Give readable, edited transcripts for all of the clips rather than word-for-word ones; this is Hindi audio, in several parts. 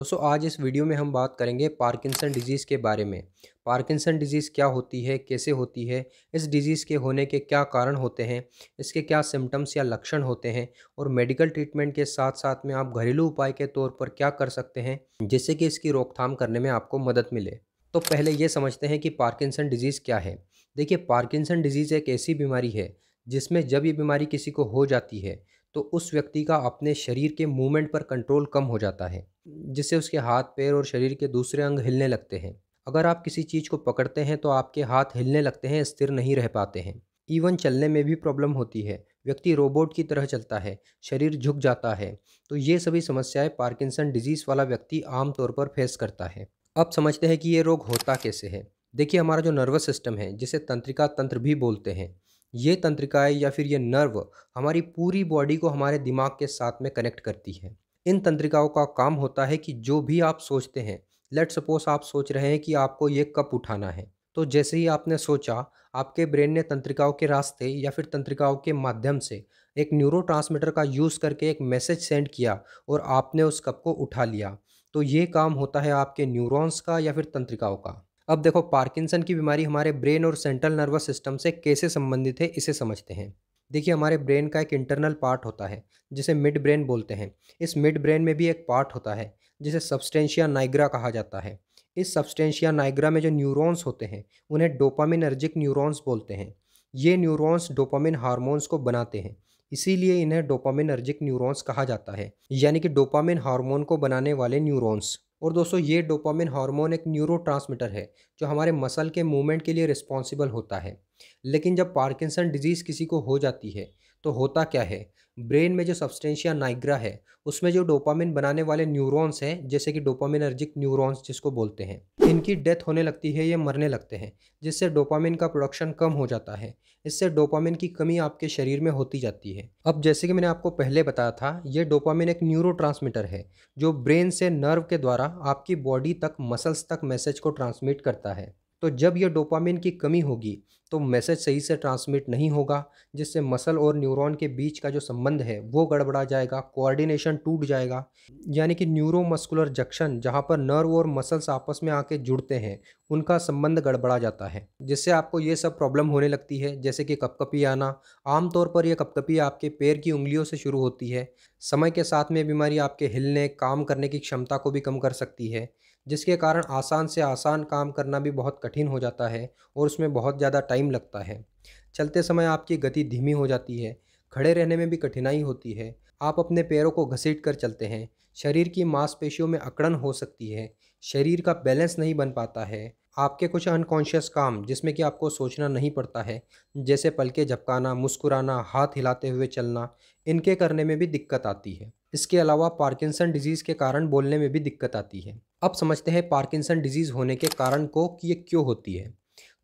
दोस्तों आज इस वीडियो में हम बात करेंगे पार्किंसन डिजीज़ के बारे में। पार्किंसन डिजीज़ क्या होती है, कैसे होती है, इस डिजीज़ के होने के क्या कारण होते हैं, इसके क्या सिम्टम्स या लक्षण होते हैं और मेडिकल ट्रीटमेंट के साथ-साथ में आप घरेलू उपाय के तौर पर क्या कर सकते हैं, जिससे कि इसकी रोकथाम करने में आपको मदद मिले। तो पहले ये समझते हैं कि पार्किंसन डिजीज़ क्या है। देखिए पार्किंसन डिजीज़ एक ऐसी बीमारी है, जिसमें जब ये बीमारी किसी को हो जाती है, तो उस व्यक्ति का अपने शरीर के मूवमेंट पर कंट्रोल कम हो जाता है। जिससे उसके हाथ पैर और शरीर के दूसरे अंग हिलने लगते हैं। अगर आप किसी चीज़ को पकड़ते हैं तो आपके हाथ हिलने लगते हैं, स्थिर नहीं रह पाते हैं। इवन चलने में भी प्रॉब्लम होती है, व्यक्ति रोबोट की तरह चलता है, शरीर झुक जाता है। तो ये सभी समस्याएं पार्किंसन डिजीज़ वाला व्यक्ति आम तौर पर फेस करता है। अब समझते हैं कि ये रोग होता कैसे है। देखिए हमारा जो नर्वस सिस्टम है, जिसे तंत्रिका तंत्र भी बोलते हैं, ये तंत्रिकाएं या फिर ये नर्व हमारी पूरी बॉडी को हमारे दिमाग के साथ में कनेक्ट करती है। इन तंत्रिकाओं का काम होता है कि जो भी आप सोचते हैं, लेट सपोज आप सोच रहे हैं कि आपको ये कप उठाना है, तो जैसे ही आपने सोचा, आपके ब्रेन ने तंत्रिकाओं के रास्ते या फिर तंत्रिकाओं के माध्यम से एक न्यूरोट्रांसमीटर का यूज़ करके एक मैसेज सेंड किया और आपने उस कप को उठा लिया। तो ये काम होता है आपके न्यूरॉन्स का या फिर तंत्रिकाओं का। अब देखो पार्किंसन की बीमारी हमारे ब्रेन और सेंट्रल नर्वस सिस्टम से कैसे संबंधित है, इसे समझते हैं। देखिए हमारे ब्रेन का एक इंटरनल पार्ट होता है, जिसे मिड ब्रेन बोलते हैं। इस मिड ब्रेन में भी एक पार्ट होता है, जिसे सब्सटेंशिया नाइग्रा कहा जाता है। इस सब्सटेंशिया नाइग्रा में जो न्यूरॉन्स होते हैं, उन्हें डोपामिनर्जिक न्यूरॉन्स बोलते हैं। ये न्यूरॉन्स डोपामिन हार्मोन्स को बनाते हैं, इसीलिए इन्हें डोपामिनर्जिक न्यूरॉन्स कहा जाता है, यानी कि डोपामिन हार्मोन को बनाने वाले न्यूरॉन्स। और दोस्तों ये डोपामिन हार्मोन एक न्यूरोट्रांसमीटर है, जो हमारे मसल के मूवमेंट के लिए रिस्पॉन्सिबल होता है। लेकिन जब पार्किंसन डिजीज़ किसी को हो जाती है, तो होता क्या है, ब्रेन में जो सब्सटेंशिया नाइग्रा है, उसमें जो डोपामिन बनाने वाले न्यूरॉन्स हैं, जैसे कि डोपामिनर्जिक न्यूरॉन्स जिसको बोलते हैं, इनकी डेथ होने लगती है, ये मरने लगते हैं, जिससे डोपामिन का प्रोडक्शन कम हो जाता है। इससे डोपामिन की कमी आपके शरीर में होती जाती है। अब जैसे कि मैंने आपको पहले बताया था, ये डोपामिन एक न्यूरोट्रांसमीटर है, जो ब्रेन से नर्व के द्वारा आपकी बॉडी तक, मसल्स तक मैसेज को ट्रांसमिट करता है। तो जब ये डोपामिन की कमी होगी, तो मैसेज सही से ट्रांसमिट नहीं होगा, जिससे मसल और न्यूरॉन के बीच का जो संबंध है वो गड़बड़ा जाएगा, कोऑर्डिनेशन टूट जाएगा। यानी कि न्यूरोमस्कुलर जंक्शन, जहाँ पर नर्व और मसल्स आपस में आके जुड़ते हैं, उनका संबंध गड़बड़ा जाता है, जिससे आपको ये सब प्रॉब्लम होने लगती है, जैसे कि कपकपी आना। आमतौर पर यह कपकपी आपके पैर की उंगलियों से शुरू होती है। समय के साथ में बीमारी आपके हिलने, काम करने की क्षमता को भी कम कर सकती है, जिसके कारण आसान से आसान काम करना भी बहुत कठिन हो जाता है और उसमें बहुत ज़्यादा टाइम लगता है। चलते समय आपकी गति धीमी हो जाती है, खड़े रहने में भी कठिनाई होती है, आप अपने पैरों को घसीट कर चलते हैं, शरीर की मांसपेशियों में अकड़न हो सकती है, शरीर का बैलेंस नहीं बन पाता है। आपके कुछ अनकॉन्शियस काम, जिसमें कि आपको सोचना नहीं पड़ता है, जैसे पलकें झपकाना, मुस्कुराना, हाथ हिलाते हुए चलना, इनके करने में भी दिक्कत आती है। इसके अलावा पार्किंसन डिजीज़ के कारण बोलने में भी दिक्कत आती है। अब समझते हैं पार्किंसन डिजीज़ होने के कारण को, कि ये क्यों होती है।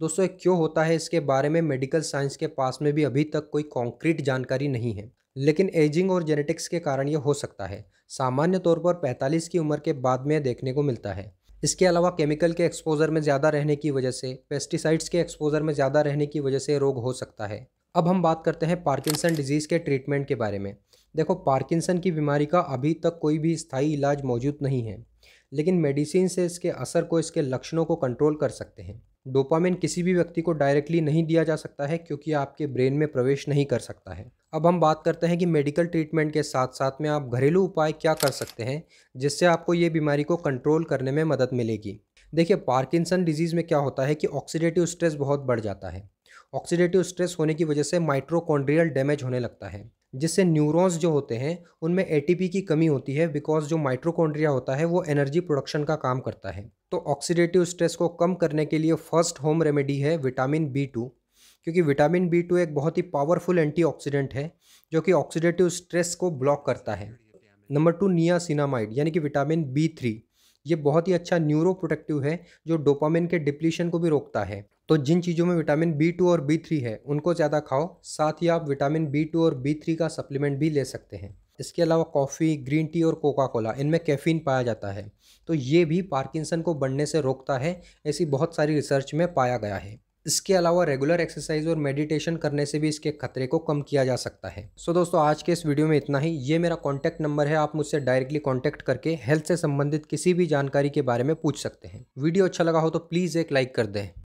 दोस्तों ये क्यों होता है, इसके बारे में मेडिकल साइंस के पास में भी अभी तक कोई कॉन्क्रीट जानकारी नहीं है, लेकिन एजिंग और जेनेटिक्स के कारण ये हो सकता है। सामान्य तौर पर 45 की उम्र के बाद में देखने को मिलता है। इसके अलावा केमिकल के एक्सपोज़र में ज़्यादा रहने की वजह से, पेस्टिसाइड्स के एक्सपोज़र में ज़्यादा रहने की वजह से रोग हो सकता है। अब हम बात करते हैं पार्किंसन डिजीज़ के ट्रीटमेंट के बारे में। देखो पार्किंसन की बीमारी का अभी तक कोई भी स्थायी इलाज मौजूद नहीं है, लेकिन मेडिसिन से इसके असर को, इसके लक्षणों को कंट्रोल कर सकते हैं। डोपामिन किसी भी व्यक्ति को डायरेक्टली नहीं दिया जा सकता है, क्योंकि आपके ब्रेन में प्रवेश नहीं कर सकता है। अब हम बात करते हैं कि मेडिकल ट्रीटमेंट के साथ साथ में आप घरेलू उपाय क्या कर सकते हैं, जिससे आपको ये बीमारी को कंट्रोल करने में मदद मिलेगी। देखिए पार्किंसन डिजीज़ में क्या होता है कि ऑक्सीडेटिव स्ट्रेस बहुत बढ़ जाता है। ऑक्सीडेटिव स्ट्रेस होने की वजह से माइटोकॉन्ड्रियल डैमेज होने लगता है, जिससे न्यूरॉन्स जो होते हैं उनमें एटीपी की कमी होती है, बिकॉज जो माइटोकॉन्ड्रिया होता है वो एनर्जी प्रोडक्शन का काम करता है। तो ऑक्सीडेटिव स्ट्रेस को कम करने के लिए फर्स्ट होम रेमेडी है विटामिन B2, क्योंकि विटामिन B2 एक बहुत ही पावरफुल एंटीऑक्सीडेंट है, जो कि ऑक्सीडेटिव स्ट्रेस को ब्लॉक करता है। नंबर 2 नियासिनामाइड यानी कि विटामिन B3, ये बहुत ही अच्छा न्यूरो प्रोटेक्टिव है, जो डोपामिन के डिप्लीशन को भी रोकता है। तो जिन चीज़ों में विटामिन B2 और B3 है उनको ज़्यादा खाओ, साथ ही आप विटामिन B2 और B3 का सप्लीमेंट भी ले सकते हैं। इसके अलावा कॉफ़ी, ग्रीन टी और कोका कोला, इनमें कैफ़ीन पाया जाता है, तो ये भी पार्किंसन को बढ़ने से रोकता है, ऐसी बहुत सारी रिसर्च में पाया गया है। इसके अलावा रेगुलर एक्सरसाइज और मेडिटेशन करने से भी इसके खतरे को कम किया जा सकता है। सो दोस्तों, आज के इस वीडियो में इतना ही। ये मेरा कॉन्टैक्ट नंबर है, आप मुझसे डायरेक्टली कॉन्टैक्ट करके हेल्थ से संबंधित किसी भी जानकारी के बारे में पूछ सकते हैं। वीडियो अच्छा लगा हो तो प्लीज़ एक लाइक कर दें।